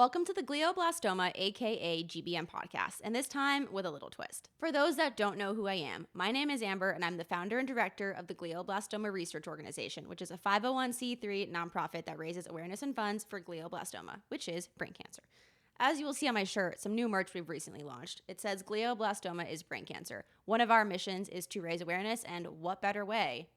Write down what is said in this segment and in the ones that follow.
Welcome to the Glioblastoma AKA GBM podcast, and this time with a little twist. For those that don't know who I am, my name is Amber, and I'm the founder and director of the Glioblastoma Research Organization, which is a 501c3 nonprofit that raises awareness and funds for glioblastoma, which is brain cancer. As you will see on my shirt, some new merch we've recently launched. It says glioblastoma is brain cancer. One of our missions is to raise awareness, and what better way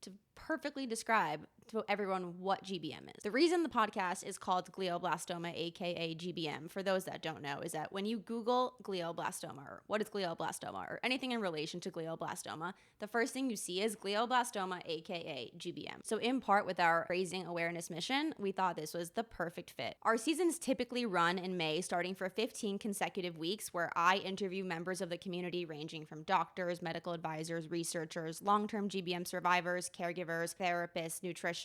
to perfectly describe to everyone what GBM is. The reason the podcast is called Glioblastoma AKA GBM, for those that don't know, is that when you Google glioblastoma or what is glioblastoma or anything in relation to glioblastoma, the first thing you see is glioblastoma AKA GBM. So in part with our raising awareness mission, we thought this was the perfect fit. Our seasons typically run in May, starting for 15 consecutive weeks, where I interview members of the community ranging from doctors, medical advisors, researchers, long-term GBM survivors, caregivers, therapists, nutritionists,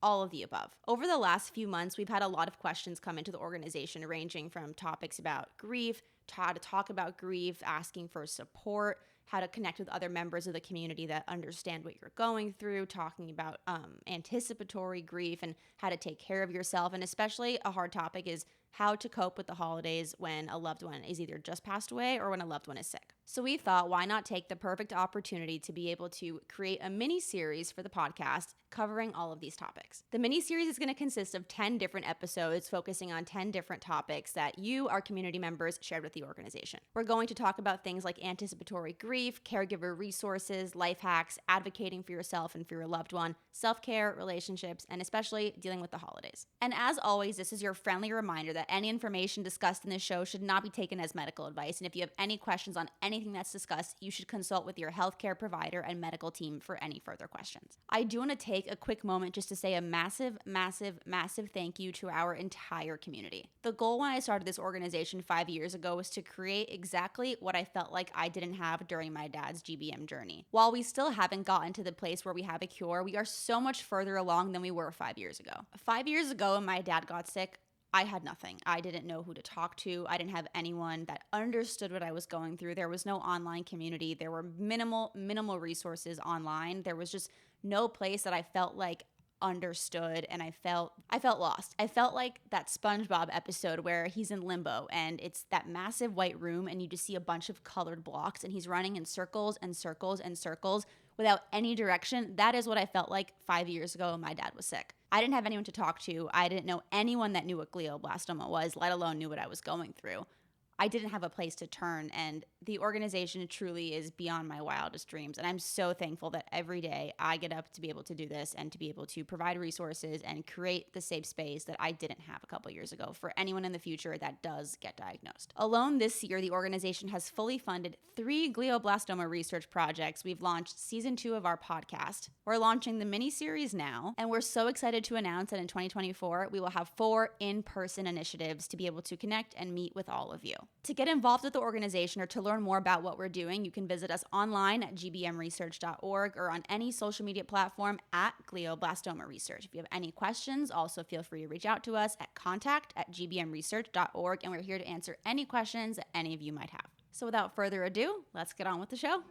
all of the above. Over the last few months, we've had a lot of questions come into the organization, ranging from topics about grief, how to talk about grief, asking for support, how to connect with other members of the community that understand what you're going through, talking about anticipatory grief and how to take care of yourself. And especially a hard topic is how to cope with the holidays when a loved one is either just passed away or when a loved one is sick. So we thought, why not take the perfect opportunity to be able to create a mini series for the podcast covering all of these topics. The mini series is going to consist of 10 different episodes focusing on 10 different topics that you, our community members, shared with the organization. We're going to talk about things like anticipatory grief, caregiver resources, life hacks, advocating for yourself and for your loved one, self-care, relationships, and especially dealing with the holidays. And as always, this is your friendly reminder that any information discussed in this show should not be taken as medical advice. And if you have any questions on anything that's discussed, you should consult with your healthcare provider and medical team for any further questions. I do want to take a quick moment just to say a massive thank you to our entire community. The goal when I started this organization 5 years ago was to create exactly what I felt like I didn't have during my dad's GBM journey. While we still haven't gotten to the place where we have a cure, we are so much further along than we were 5 years ago. 5 years ago, when my dad got sick, I had nothing. I didn't know who to talk to. I didn't have anyone that understood what I was going through. There was no online community. There were minimal resources online. There was just no place that I felt like understood, and I felt lost. I felt like that SpongeBob episode where he's in limbo and it's that massive white room and you just see a bunch of colored blocks and he's running in circles and circles and circles without any direction. That is what I felt like 5 years ago when my dad was sick. I didn't have anyone to talk to. I didn't know anyone that knew what glioblastoma was, let alone knew what I was going through. I didn't have a place to turn, and the organization truly is beyond my wildest dreams. And I'm so thankful that every day I get up to be able to do this and to be able to provide resources and create the safe space that I didn't have a couple years ago for anyone in the future that does get diagnosed. Alone this year, the organization has fully funded 3 glioblastoma research projects. We've launched season 2 of our podcast. We're launching the mini series now, and we're so excited to announce that in 2024, we will have 4 in-person initiatives to be able to connect and meet with all of you. To get involved with the organization or to learn more about what we're doing, you can visit us online at gbmresearch.org or on any social media platform at Glioblastoma Research. If you have any questions, also feel free to reach out to us at contact@gbmresearch.org, and we're here to answer any questions that any of you might have. So without further ado, let's get on with the show.